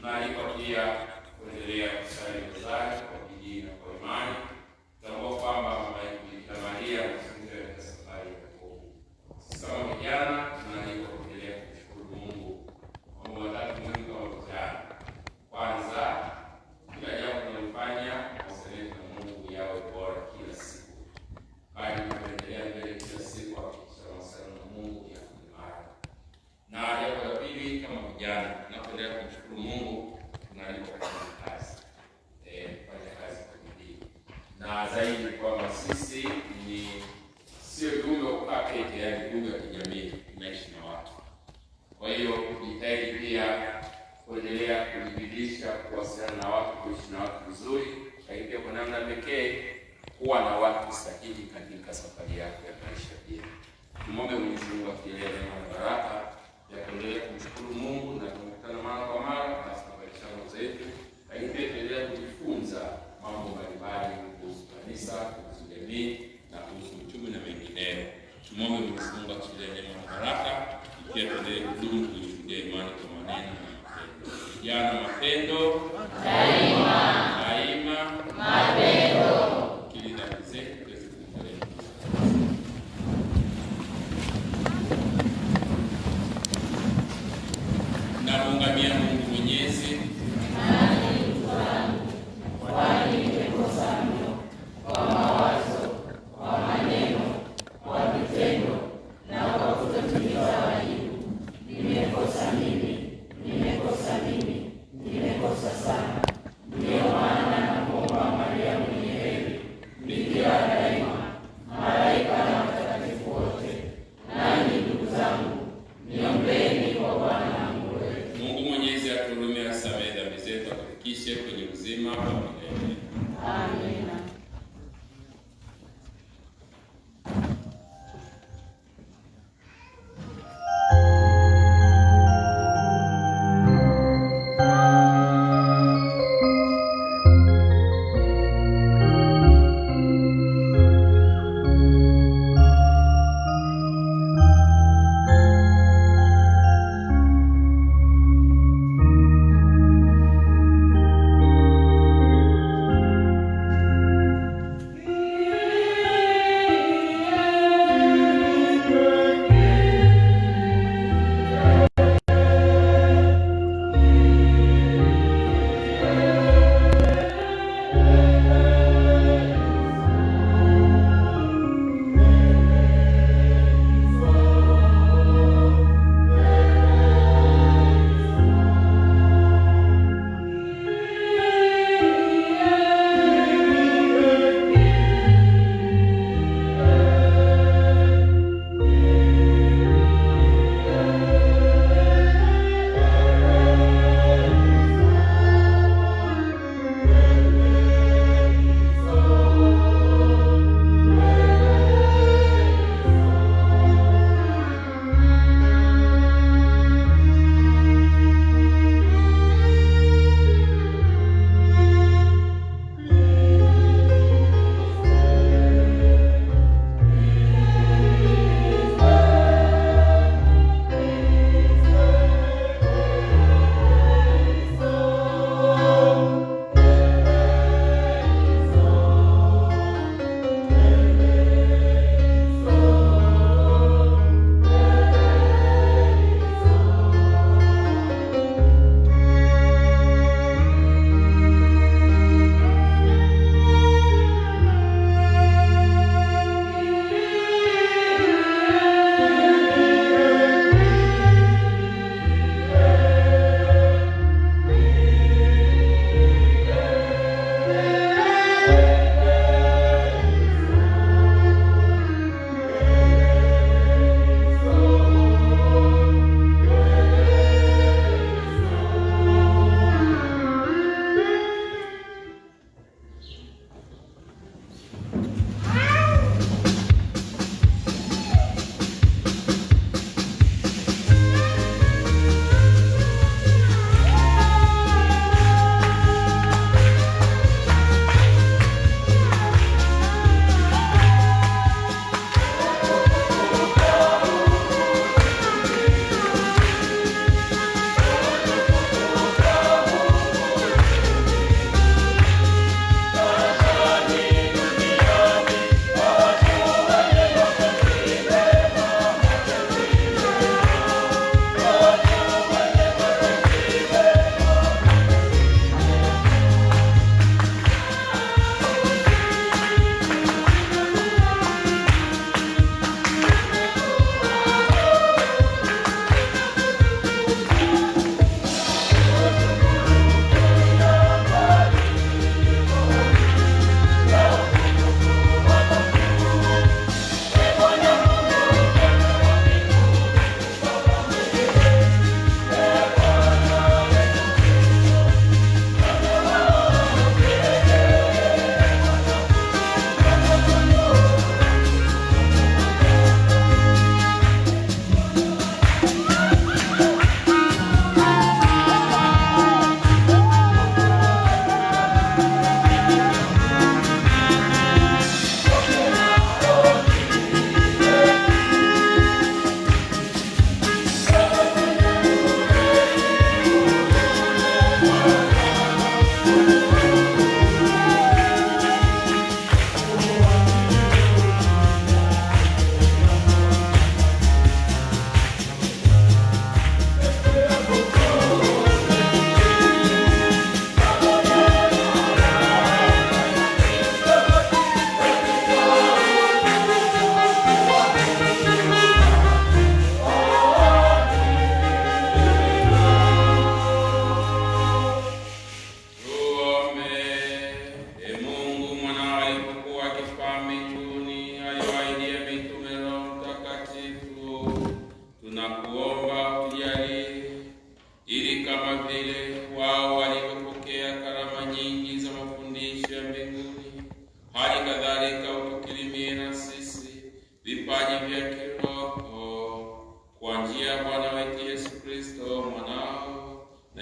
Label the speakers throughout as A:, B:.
A: Tunaalikwa pia kuendelea kusali rozari kwa bidii na kwa imani. Tunatambua kwamba mama yetu Bikira Maria amefunzwa katika safari ya wokovu. Sisi kama vijana tunaalikwa kuendelea kumshukuru Mungu mambo matatu muhimu kama vijana. Kwanza, kila jambo tunalofanya mahusiano na Mungu yawe bora kila siku. Bali tunaendelea mbele kila siku kuhakikisha mahusiano na Mungu yako imara. Na jambo la pili, kama vijana tunapoendelea kumshukuru Mungu, tunaalikwa kufanya kazi. Kufanya kazi kwa bidii. Na zaidi kwamba sisi ni sio viumbe wa kukaa peke, yaani viumbe wa kijamii, tunaishi na watu. Kwa hiyo kujitahidi pia kuendelea kujibidisha kuwasiliana na watu, kuishi na watu vizuri, lakini pia kwa namna pekee kuwa na watu sahihi katika safari yako ya maisha pia. Tumwombe Mwenyezi Mungu atujalie neema na baraka ya kuendelea kumshukuru Mungu na kukutana mara kwa mara katika maisha zetu, lakini pia tuendelee kujifunza mambo mbalimbali kuhusu kanisa, kuhusu jamii na kuhusu uchumi na mengineyo. Tumwombe Mwenyezi Mungu atujalie neema na baraka, pia tuendelee kudumu kushuhudia imani kwa maneno na matendo. Vijana, mapendo daima, daima mapendo. Kili dhambi zetu tuweze kumtolea na kuungamia Mungu Mwenyezi. Kwenye uzima wa milele. Amina.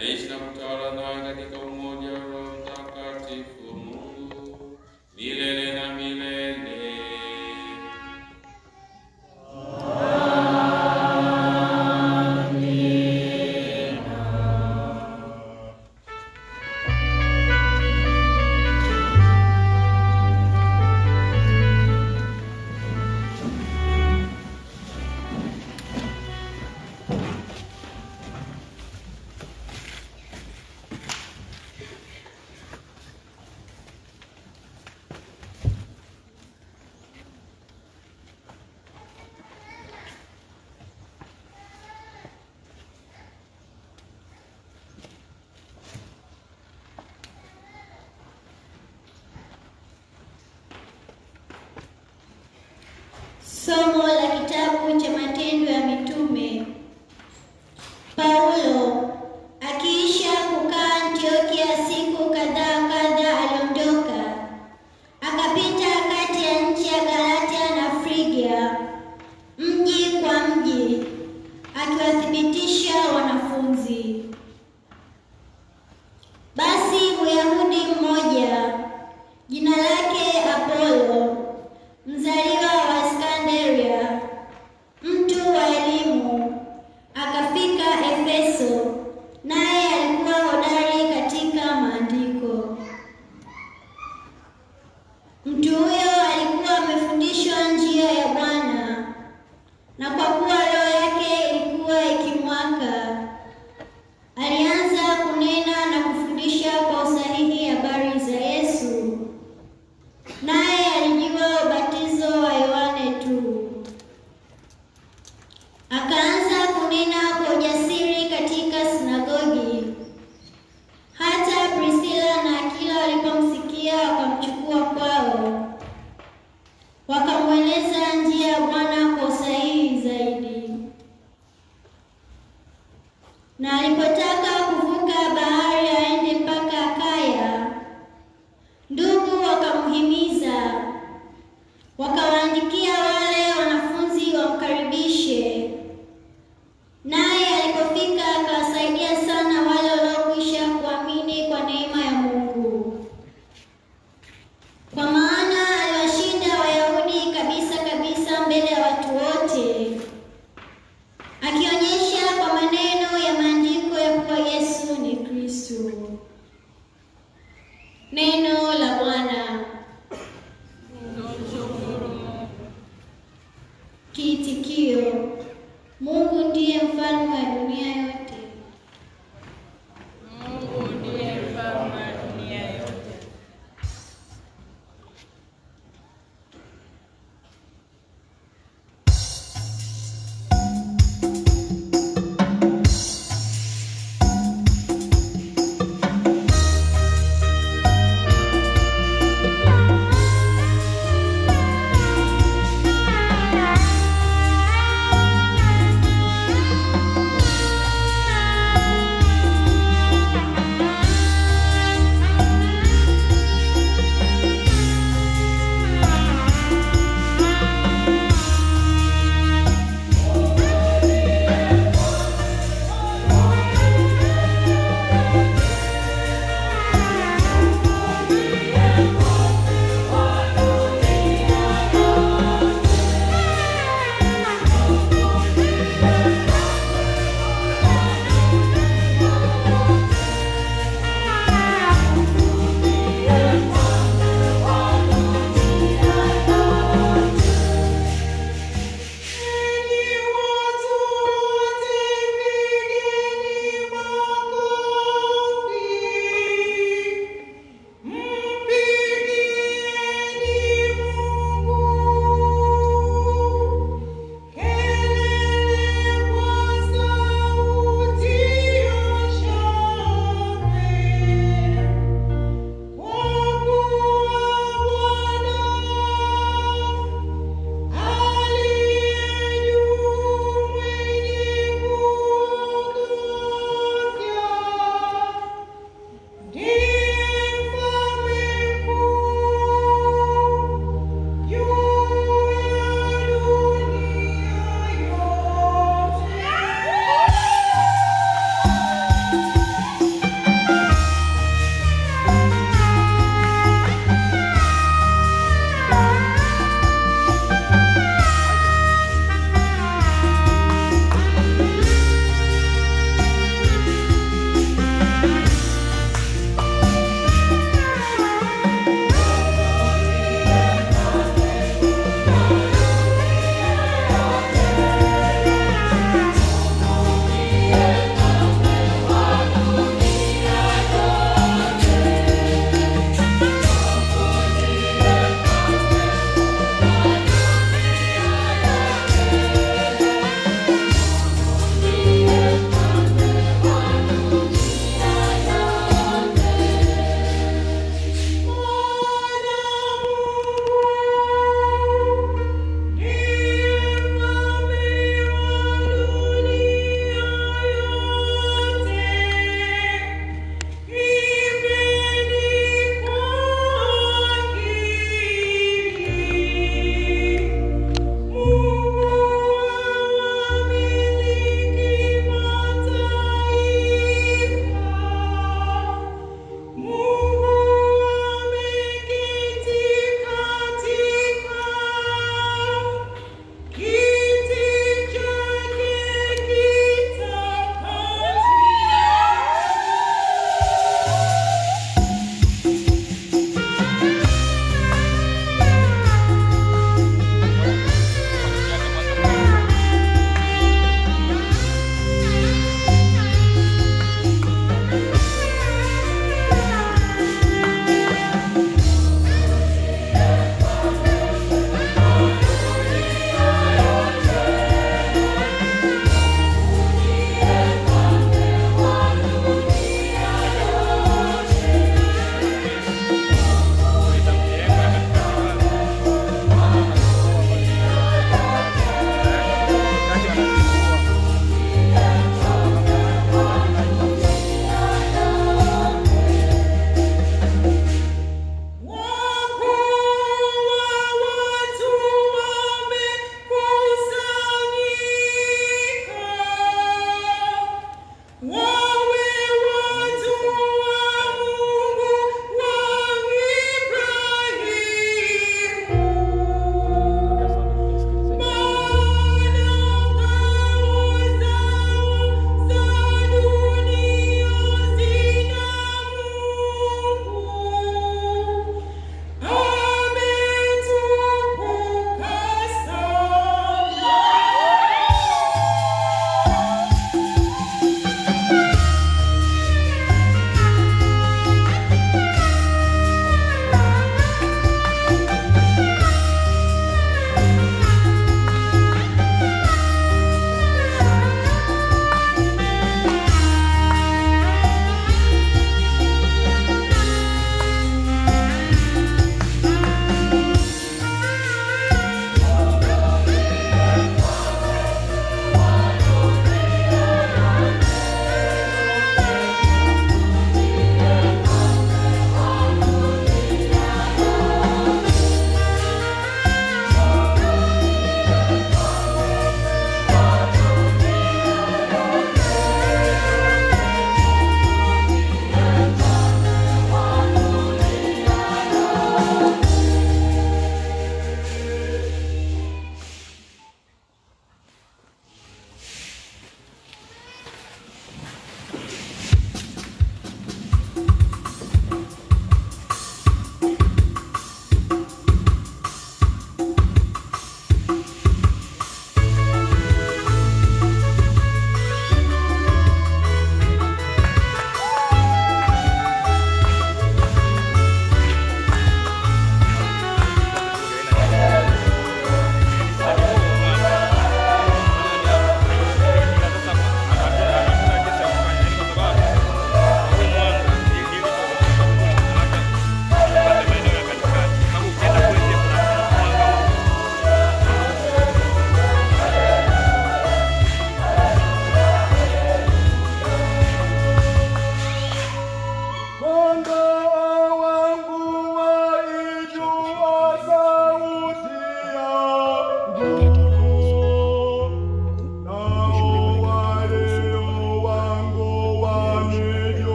A: naishi na kutawala nawe katika umoja wa Roho Mtakatifu, Mungu milele na milele.
B: Somo la kitabu cha Matendo ya Mitume. Paulo akiisha kukaa Antiokia siku kadhaa aliondoka, akapita kati ya nchi ya Galatia na Frigia, mji kwa mji, akiwathibitisha wanafunzi. Basi Myahudi mmoja jina lake Apolo, mzaliwa wa Iskanderia, mtu wa elimu, akafika Efeso, naye alikuwa hodari katika maandiko. Mtu huyo alikuwa amefundishwa njia ya Bwana, na kwa kuwa roho yake ilikuwa ikimwaka, alianza kunena na kufundisha kwa usahihi habari za Yesu. Naye alijua ubatizo wa Yohane tu. Akaanza kunena kwa ujasiri katika sinagogi. Hata Priscilla na Akila walipomsikia wakamchukua kwao, wakamweleza njia ya Bwana kwa usahihi zaidi. Na alipotaka kuvuka bahari aende mpaka Akaya, ndugu wakamhimiza, wakawaandikia wale wanafunzi wamkaribishe. Naye alipofika akawasaidia sana wale waliokwisha kuamini kwa neema ya Mungu, kwa maana aliwashinda Wayahudi kabisa mbele ya watu wote, akionyesha kwa maneno ya maandiko ya kuwa Yesu ni Kristo. Neno la Bwana. Kiitikio: Mungu ndiye mfalme wa dunia yote.
C: Mungu ndiye mfalme wa dunia yote.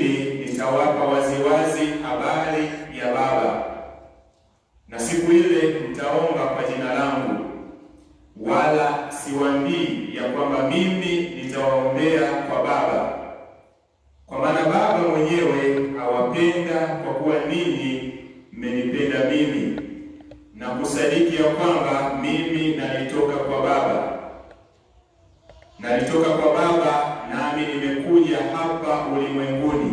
D: lakini nitawapa waziwazi habari ya Baba. Na siku ile mtaomba kwa jina langu, wala siwaambii ya kwamba mimi nitawaombea kwa Baba, kwa maana Baba mwenyewe awapenda, kwa kuwa ninyi mmenipenda mimi na kusadiki ya kwamba mimi nalitoka kwa Baba. Nalitoka kwa Baba, nami nimekuja hapa ulimwenguni.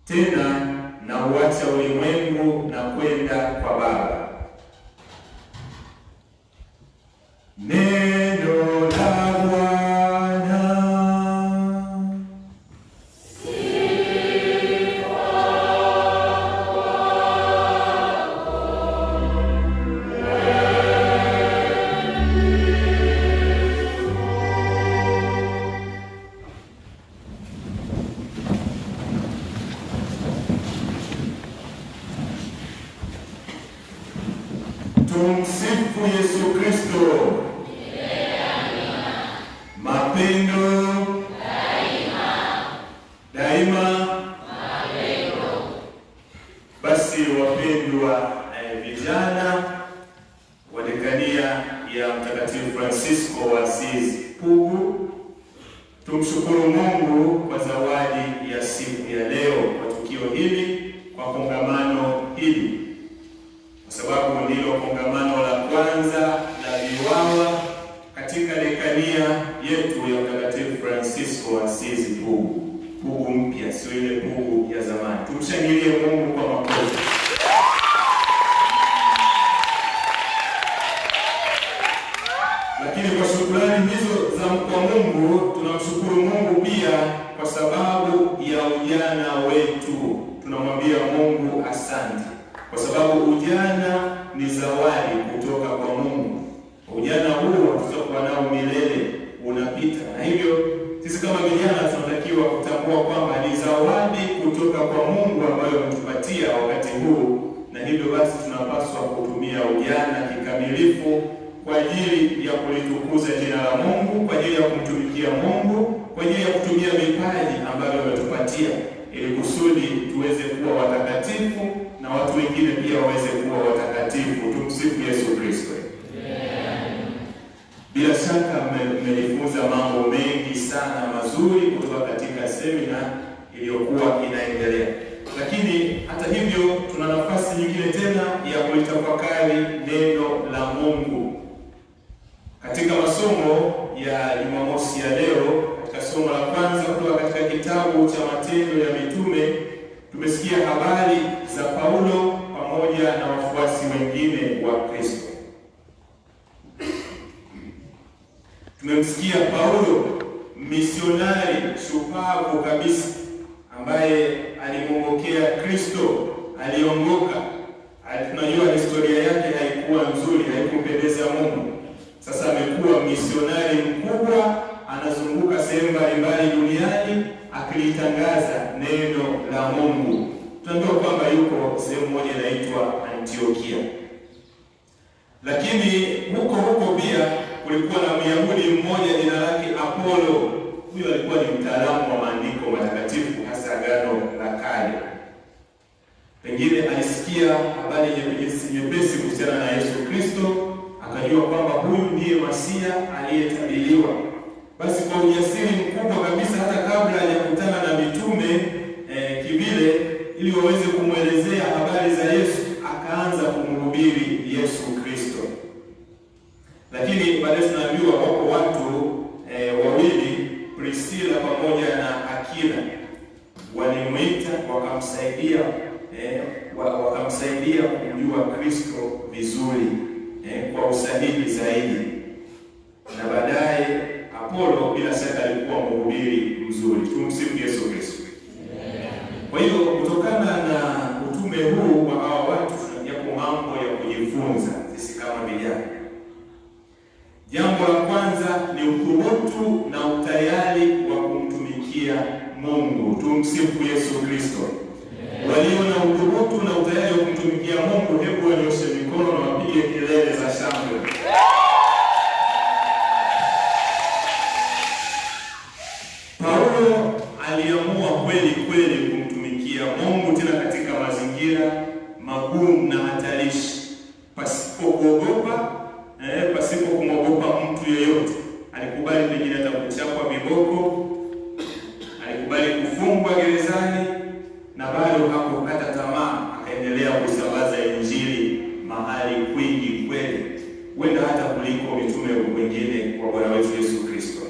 D: Tena nauacha ulimwengu na kwenda kwa Baba. Neno la Bwana. Tumsifu Yesu Kristo. Mapendo daima. Basi wapendwa vijana wa dekania ya Mtakatifu Francisco wa Asizi Pugu, tumshukuru Mungu kwa zawadi ya siku ya leo, kwa tukio hili, kwa kongamano hili, kwa sababu ndilo kongamano la kwanza la viwawa katika dekania yetu ya Mtakatifu Francisco wa Asizi Pugu. Pugu mpya, sio ile Pugu ya zamani. Tumshangilie Mungu kwa makofi. Lakini kwa shukrani hizo za kwa Mungu, tunamshukuru Mungu pia kwa sababu ya ujana wetu. Tunamwambia Mungu asante, kwa sababu ujana ni zawadi kutoka kwa Mungu. Ujana huo tutakuwa nao milele, unapita. Na hivyo sisi kama vijana tunatakiwa kutambua kwamba ni zawadi kutoka kwa Mungu ambayo ametupatia wakati huu, na hivyo basi tunapaswa kutumia ujana kikamilifu kwa ajili ya kulitukuza jina la Mungu, kwa ajili ya kumtumikia Mungu, kwa ajili ya kutumia vipaji ambavyo ametupatia, ili kusudi tuweze kuwa watakatifu na watu wengine pia waweze kuwa watakatifu. Tumsifu Yesu Kristo. Bila shaka mmejifunza mambo mengi sana mazuri kutoka katika semina iliyokuwa inaendelea. Lakini hata hivyo, tuna nafasi nyingine tena ya kulitafakari neno la Mungu. Katika masomo ya Jumamosi ya leo, katika somo la kwanza kutoka katika kitabu cha Matendo ya Mitume, tumesikia habari za Paulo pamoja na wafuasi wengine wa Kristo. Tumemsikia Paulo, misionari shupavu kabisa, ambaye alimwongokea Kristo, aliongoka. Tunajua historia yake haikuwa nzuri, haikumpendeza Mungu. Sasa amekuwa misionari mkubwa, anazunguka sehemu mbalimbali duniani akilitangaza neno la Mungu. Tunaambiwa kwamba yuko sehemu moja inaitwa Antiokia. Lakini huko pia kulikuwa na Myahudi mmoja jina lake Apolo. Huyo alikuwa ni mtaalamu wa maandiko matakatifu, hasa Agano la Kale. Pengine alisikia habari nyepesi kuhusiana na Yesu Kristo, akajua kwamba huyu ndiye Masia aliyetabiriwa. Basi kwa ujasiri mkubwa kabisa, hata kabla hajakutana na mitume kivile, ili waweze kumwelezea habari za Yesu, akaanza kumhubiri Yesu Kristo. Lakini baadaye tunaambiwa wako watu wawili, Priscilla pamoja na Akila, walimwita wakamsaidia kumjua Kristo vizuri, kwa usahihi zaidi. Na baadaye Apolo bila shaka alikuwa mhubiri mzuri. Tumsifu Yesu Kristo. Kwa hiyo kutokana na utume huu wa hawa watu, yapo mambo ya kujifunza sisi kama vijana. Jambo la kwanza ni uthubutu na utayari wa kumtumikia Mungu. Tumsifu Yesu Kristo. Walio na uthubutu na utayari wa kumtumikia Mungu, hebu wanyoshe mikono na wapige kelele za shangwe. Paulo aliamua kweli kumtumikia Mungu tena katika mazingira magumu na hatarishi, pasipo kuogopa, pasipo kumwogopa mtu yeyote. Alikubali pengine hata kuchapwa viboko, alikubali kufungwa gerezani, na bado hakukata tamaa, akaendelea kusambaza Injili mahali kwingi kweli, huenda hata kuliko mitume wengine wa Bwana wetu Yesu Kristo.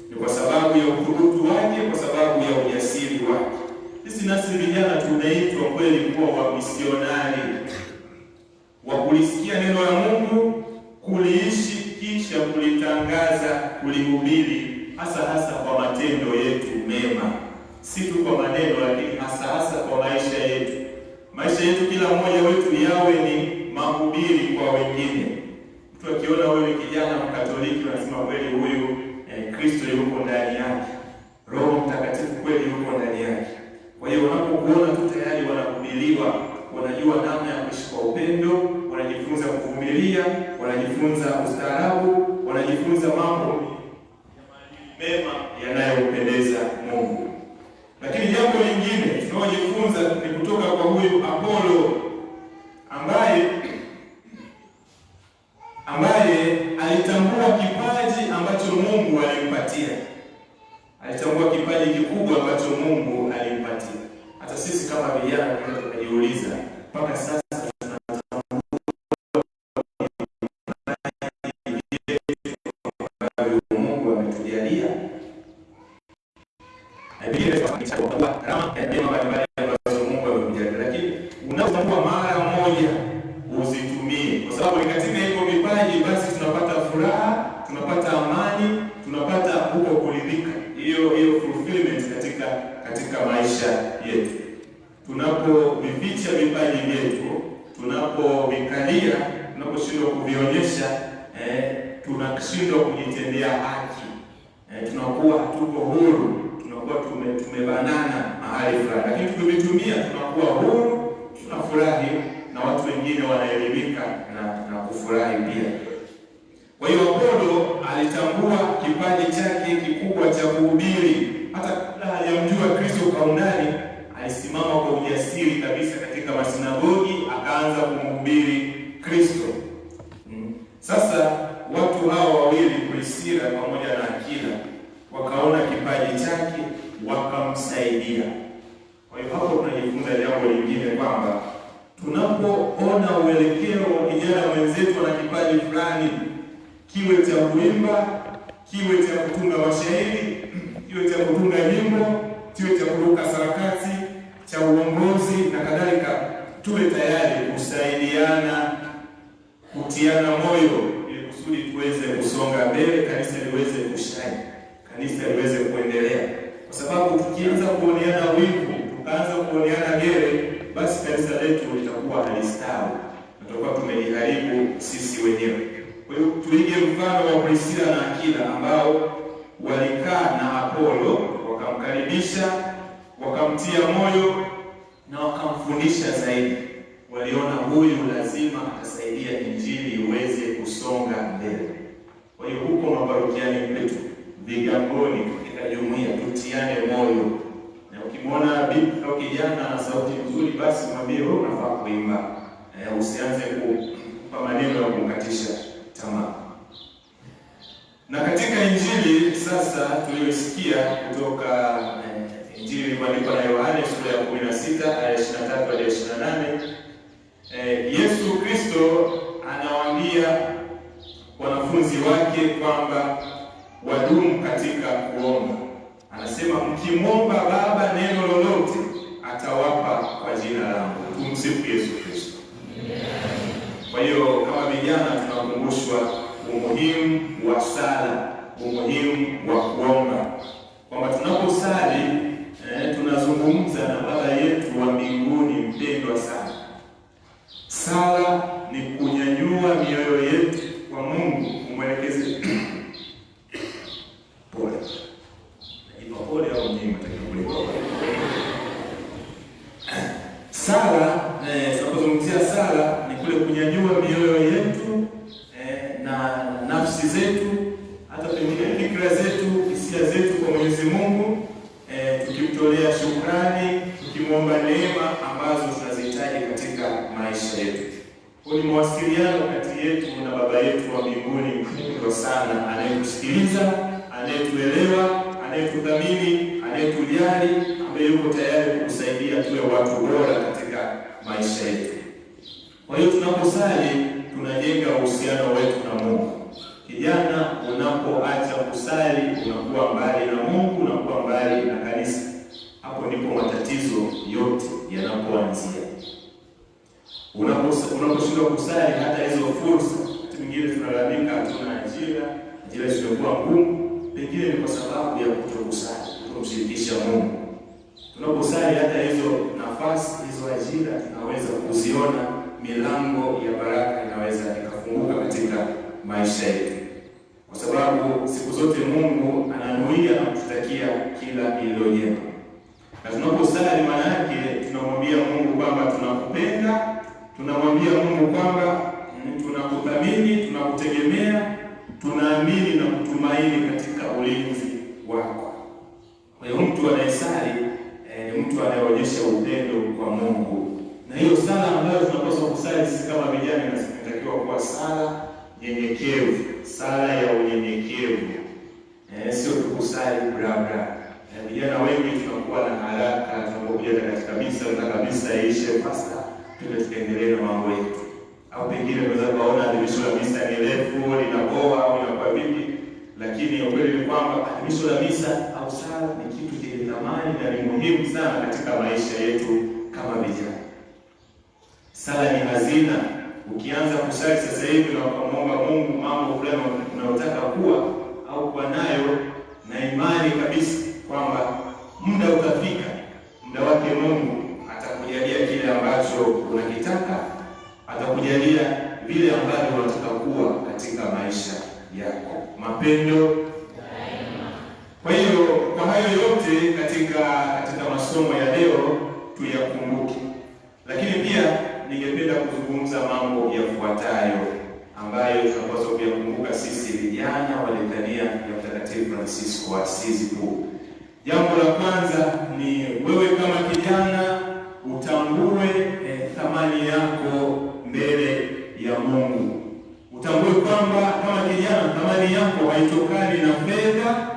D: Ni kwa sababu ya uthubutu wake, kwa sababu ya ujasiri wake. Sisi nasi vijana tunaitwa kweli kuwa wamisionari, wa kulisikia neno la Mungu, kuliishi, kisha kulitangaza, kulihubiri, hasa kwa matendo yetu mema. Si tu kwa maneno, lakini hasa kwa maisha yetu. Maisha yetu kila mmoja wetu yawe ni mahubiri kwa wengine. Mtu akiona wewe kijana Mkatoliki, anasema kweli huyu Kristo yuko ndani yake, Roho Mtakatifu kweli yuko ndani yake. Kwa hiyo unapokuona tu tayari wanahubiriwa, wanajua namna ya kuishi kwa upendo, wanajifunza kuvumilia, wanajifunza ustaarabu, wanajifunza mambo mema yanayompendeza Mungu. Lakini jambo lingine tunaojifunza ni kutoka kwa huyu Apolo ambaye alitambua kipaji ambacho Mungu alimpatia. Alitambua kipaji kikubwa ambacho Mungu alimpatia. Hata sisi kama vijana tunaweza kujiuliza, mpaka sasa Mungu ametujalia. Lakini unapotambua mara moja uzitumie, kwa sababu ni katika hivyo vipaji basi tunapata furaha, tunapata amani, tunapata huko kuridhika, hiyo fulfillment katika maisha yetu. Tunapovificha vipaji vyetu, tunapovikalia, tunaposhindwa kuvionyesha, tunashindwa kujitendea haki, tunakuwa hatuko huru, tunakuwa tumebanana mahali fulani. Lakini tukivitumia tunakuwa huru, tunafurahi, na watu wengine wanaelimika na kufurahi pia. Kwa hiyo Apolo alitambua kipaji chake kikubwa cha kuhubiri. Hata kabla hajamjua Kristo kwa undani, alisimama kwa ujasiri kabisa katika masinagogi, akaanza kumhubiri Kristo. Sasa watu hao wawili, Priscilla pamoja na Akila, wakaona kipaji chake, wakamsaidia. Kwa hiyo hapo tunajifunza jambo lingine, kwamba tunapoona uelekeo wa kijana mwenzetu na kipaji fulani, kiwe cha kuimba, kiwe cha kutunga mashairi, kiwe cha kutunga nyimbo, kiwe cha kuruka sarakasi, cha uongozi na kadhalika, tuwe tayari kusaidiana, kutiana moyo, ili kusudi tuweze kusonga mbele, kanisa liweze kushine, kanisa liweze kuendelea. Kwa sababu tukianza kuoneana wivu, tukaanza kuoneana gere, basi kanisa letu litakuwa halistawi, tutakuwa tumejiharibu sisi wenyewe. Kwa hiyo tuige mfano wa Priscilla na Akila ambao walikaa na Apolo, wakamkaribisha, wakamtia moyo na wakamfundisha zaidi. Waliona huyu lazima atasaidia Injili iweze kusonga mbele. Kwa hiyo huko maparokiani kwetu, vigamboni, katika jumuiya, tutiane moyo. Na ukimwona bibi au kijana na sauti nzuri, basi mwambie wewe unafaa kuimba. Usianze kupa maneno ya kumkatisha tamaa. Na katika Injili sasa tuliyosikia kutoka Injili iliyoandikwa na Yohane sura ya 16 aya 23 hadi 28, Yesu Kristo anawaambia wanafunzi wake kwamba wadumu katika kuomba. Anasema, mkimwomba Baba neno lolote atawapa kwa jina langu. Tumsifu Yesu Kristo. Kwa hiyo kama vijana tunakumbushwa umuhimu wa sala, umuhimu wa kuomba, kwamba tunaposali tunazungumza na Baba yetu wa mbinguni mpendwa sana. Sala ni kunyanyua mioyo yetu kwa Mungu, kumwelekeze pole. Pole au nyinyi mtakubali. Sala, tunapozungumzia sala ni kule kunyanyua mioyo yetu na nafsi zetu, hata pengine fikra zetu, hisia zetu kwa Mwenyezi Mungu, tukimtolea shukrani, tukimwomba neema ambazo tunazihitaji katika maisha yetu. Kwa ni mawasiliano kati yetu na Baba yetu wa mbinguni mpendwa sana, anayetusikiliza, anayetuelewa, anayetudhamini, anayetujali, ambaye yuko tayari kutusaidia tuwe watu bora katika maisha yetu. Kwa hiyo tunaposali tunajenga uhusiano wetu na Mungu. Kijana, unapoacha kusali unakuwa mbali na Mungu, unakuwa mbali na kanisa. Hapo ndipo matatizo yote yanapoanzia. Unaposhindwa kusali, hata hizo fursa, wakati mwingine tunalalamika hatuna ajira zimekuwa ngumu, pengine ni kwa sababu ya kutokusali, kutomshirikisha Mungu. Tunaposali hata hizo nafasi, hizo ajira tunaweza kuziona, milango ya baraka inaweza ikafunguka katika maisha yetu. Kwa sababu siku zote Mungu ananuia na kututakia kila lililo jema. Na tunaposali maana yake tunamwambia Mungu kwamba tunakupenda, tunamwambia Mungu kwamba tunakuthamini, tunakutegemea, tunaamini na kutumaini katika ulinzi wako. Kwa hiyo mtu anayesali ni mtu anayeonyesha upendo kwa Mungu. Na hiyo sala ambayo tunapaswa kusali sisi kama vijana inatakiwa kuwa sala nyenyekevu, sala ya unyenyekevu. Sio tukusali bra bra. Vijana wengi tunakuwa na haraka, tunapokuja katika misa na kabisa iishe pasta, tuendelee na mambo yetu. Au pengine unaweza kuona adhimisho la misa ni refu, linaboa au inakuwa vipi, lakini ukweli ni kwamba adhimisho la misa au sala ni kitu chenye thamani na ni muhimu sana katika maisha yetu kama vijana. Sala ni hazina. Ukianza kusali sasa hivi na ukamwomba Mungu mambo fulani unayotaka kuwa au kuwa nayo, na imani kabisa kwamba muda utafika, muda wake Mungu atakujalia kile ambacho unakitaka, atakujalia vile ambavyo unataka kuwa katika maisha yako. Mapendo daima. Kwa hiyo kwa hayo yote katika masomo ya leo tuyakumbuke. Lakini pia ningependa kuzungumza mambo yafuatayo ambayo tunapaswa kuyakumbuka sisi vijana wa Litania ya Mtakatifu Francisco wa Asizi. Jambo la kwanza ni wewe kama kijana utambue thamani yako mbele ya Mungu. Utambue kwamba kama kijana thamani yako haitokani na fedha,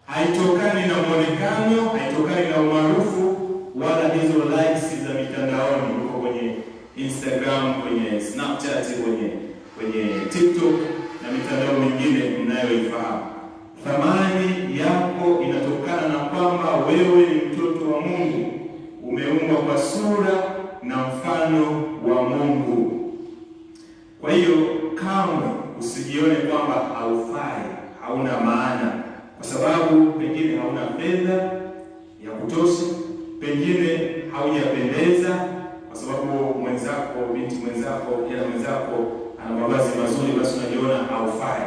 D: haitokani na muonekano, haitokani na umaarufu, wala hizo likes za mitandaoni, uko kwenye Instagram, kwenye Snapchat, kwenye TikTok na mitandao mingine mnayoifahamu. Thamani yako inatokana na kwamba wewe ni mtoto wa Mungu, umeumbwa kwa sura na mfano wa Mungu. Kwa hiyo kamwe usijione kwamba haufai, hauna maana, kwa sababu pengine hauna fedha ya kutosha, pengine haujapendeza, kwa sababu mwenzako, binti mwenzako, kijana mwenzako ana mavazi mazuri, basi unajiona haufai.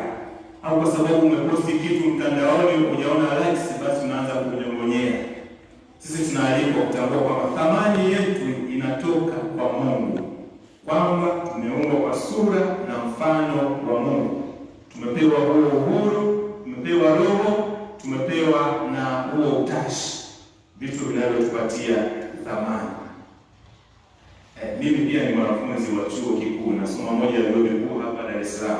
D: Au kwa sababu umeposti kitu mtandaoni hujaona likes, basi unaanza kunyong'onyea. Sisi tunaalikwa kutambua kwamba thamani yetu inatoka kwa Mungu, kwamba tumeumbwa kwa sura na mfano wa Mungu. Tumepewa huo uhuru, tumepewa roho, tumepewa na huo utashi, vitu vinavyotupatia thamani. Mimi pia ni mwanafunzi wa chuo kikuu, nasoma moja ya vyuo vikuu hapa Dar es Salaam.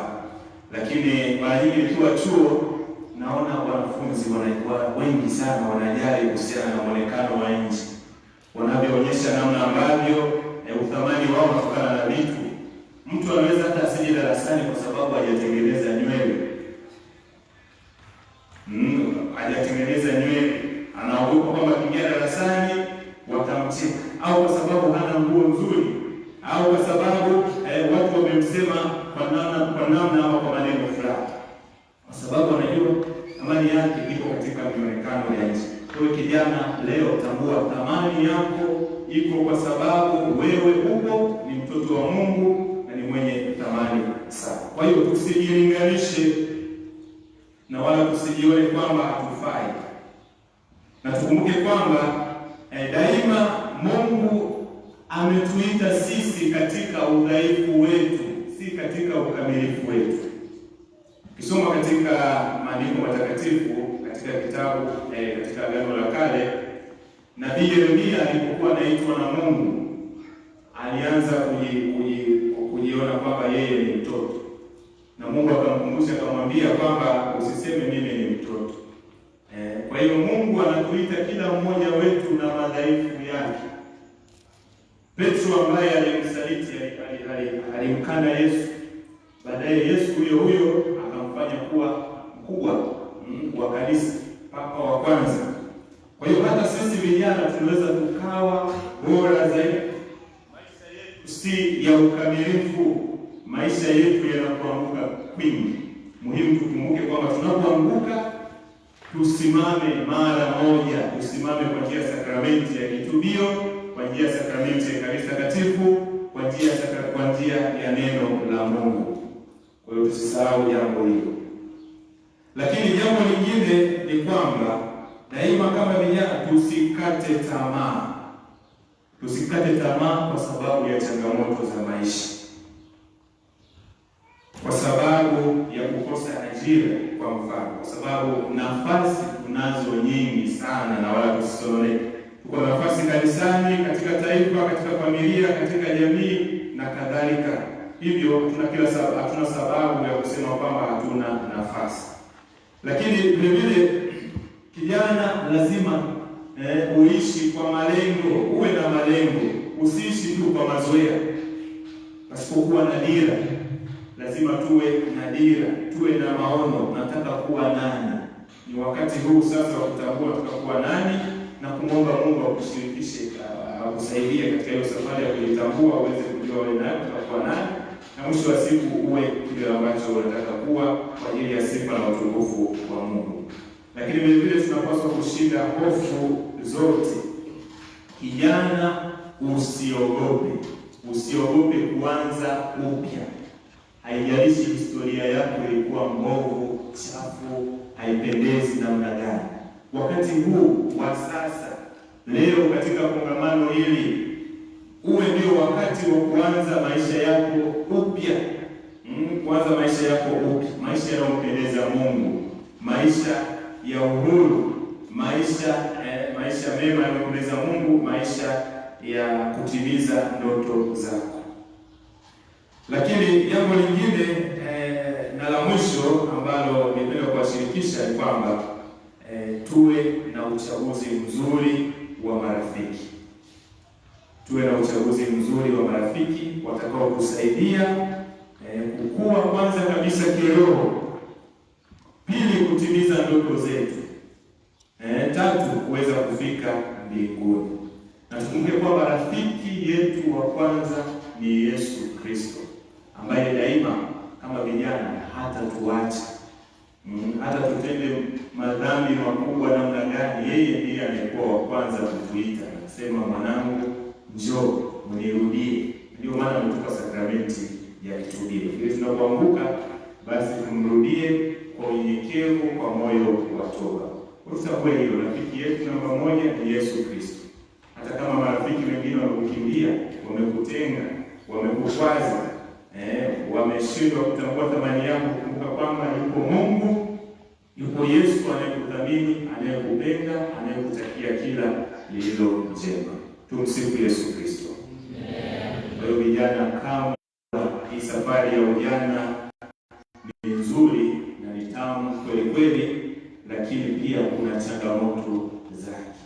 D: Lakini mara nyingi nikiwa chuo naona wanafunzi wanakuwa wengi sana wanajali kuhusiana na muonekano wa nje, wanavyoonyesha namna ambavyo uthamani wao unatokana na vitu. Mtu anaweza hata asije darasani kwa sababu hajatengeneza nywele. Hajatengeneza nywele, anaogopa kwamba akiingia darasani watamcheka, au kwa sababu hana nguo nzuri, au kwa sababu watu wamemsema kwa namna au kwa maneno fulani, kwa sababu anajua thamani yake iko katika mionekano ya nje. Kwa hiyo kijana, leo tambua thamani yako iko kwa sababu wewe upo, ni mtoto wa Mungu na ni mwenye thamani sana. Kwa hiyo tusijilinganishe na wala tusijione kwamba hatufai, na tukumbuke kwamba daima Mungu ametuita sisi katika udhaifu wetu, si katika ukamilifu wetu. Ukisoma katika maandiko matakatifu katika kitabu katika Agano la Kale, Nabii Yeremia alipokuwa anaitwa na Mungu alianza kujiona kwamba yeye ni mtoto, na Mungu akamkumbusha akamwambia kwamba usiseme mimi ni mtoto. Kwa hiyo Mungu anatuita kila mmoja wetu na madhaifu yake. Petro ambaye alimsaliti alimkana Yesu, baadaye Yesu huyo akamfanya kuwa mkubwa wa kanisa, papa wa kwanza. Kwa hiyo hata sisi vijana tunaweza tukawa bora zaidi. Maisha yetu si ya ukamilifu, maisha yetu yanapoanguka kwingi. Muhimu tukumbuke kwamba tunapoanguka tusimame mara moja, tusimame kwa njia ya sakramenti ya kitubio, kwa njia ya sakramenti ya Ekaristi Takatifu, kwa njia ya neno la Mungu. Kwa hiyo tusisahau jambo hilo. Lakini jambo lingine ni kwamba daima kama vijana tusikate tamaa. Tusikate tamaa kwa sababu ya changamoto za maisha, kwa sababu ya kukosa ajira kwa mfano, kwa sababu nafasi tunazo nyingi sana na wala tusisononeke. Tuko nafasi kanisani, katika taifa, katika familia, katika jamii na kadhalika. Hivyo hatuna sababu ya kusema kwamba hatuna nafasi. Lakini vile vile kijana lazima uishi kwa malengo, uwe na malengo, usiishi tu kwa mazoea. Pasipokuwa na dira, lazima tuwe na dira, tuwe na maono, nataka kuwa nani. Ni wakati huu sasa wa kutambua tutakuwa nani na kumwomba Mungu akushirikishe, akusaidie katika hiyo safari ya kujitambua, uweze kujua wewe nani, utakuwa nani, na mwisho wa siku uwe kile ambacho unataka kuwa kwa ajili ya sifa na utukufu wa Mungu. Lakini vile vile tunapaswa kushinda hofu zote. Kijana, usiogope kuanza upya. Haijalishi historia yako ilikuwa mbovu, chafu, haipendezi namna gani. Wakati huu wa sasa, leo katika kongamano hili, uwe ndio wakati wa kuanza maisha yako upya. Kuanza maisha yako upya, maisha yanayompendeza Mungu, maisha ya uhuru, maisha mema yanayompendeza Mungu, maisha ya kutimiza ndoto zako. Lakini jambo lingine na la mwisho ambalo nipenda kuwashirikisha ni kwamba tuwe na uchaguzi mzuri wa marafiki. Tuwe na uchaguzi mzuri wa marafiki watakao kusaidia kukua, kwanza kabisa kiroho, pili kutimiza ndoto zetu, tatu kuweza kufika mbinguni. Na tukumbuke kwamba rafiki yetu wa kwanza ni Yesu Kristo, ambaye daima kama vijana hatatuacha. Hata tutende madhambi makubwa namna gani, yeye ndiye anayekuwa wa kwanza kutuita, anasema mwanangu, njoo unirudie. Ndio maana ametupa sakramenti ya kitubio, ili tunapoanguka basi tumrudie kwa unyenyekevu, kwa moyo wa toba. Kwa hiyo rafiki yetu namba moja ni Yesu Kristo. Hata kama marafiki wengine wamekukimbia, wamekutenga, wamekukwaza, wameshindwa kutambua thamani yako, kumbuka kwamba yuko Mungu, yuko Yesu anayekuthamini, anayekupenda, anayekutakia kila lililo njema. Tumsifu Yesu Kristo. Kwa hiyo vijana, kama hii safari ya ujana ni nzuri na ni tamu kweli kweli, lakini pia kuna changamoto zake.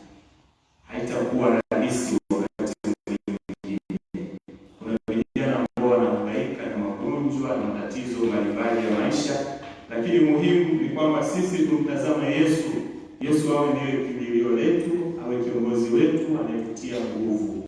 D: Haitakuwa rahisi wakati mwingine. Kuna vijana ambao wanahangaika na magonjwa na matatizo mbalimbali ya maisha, lakini muhimu ni kwamba sisi tumtazame Yesu. Yesu awe ndiye kimbilio letu, awe kiongozi wetu anayetutia nguvu.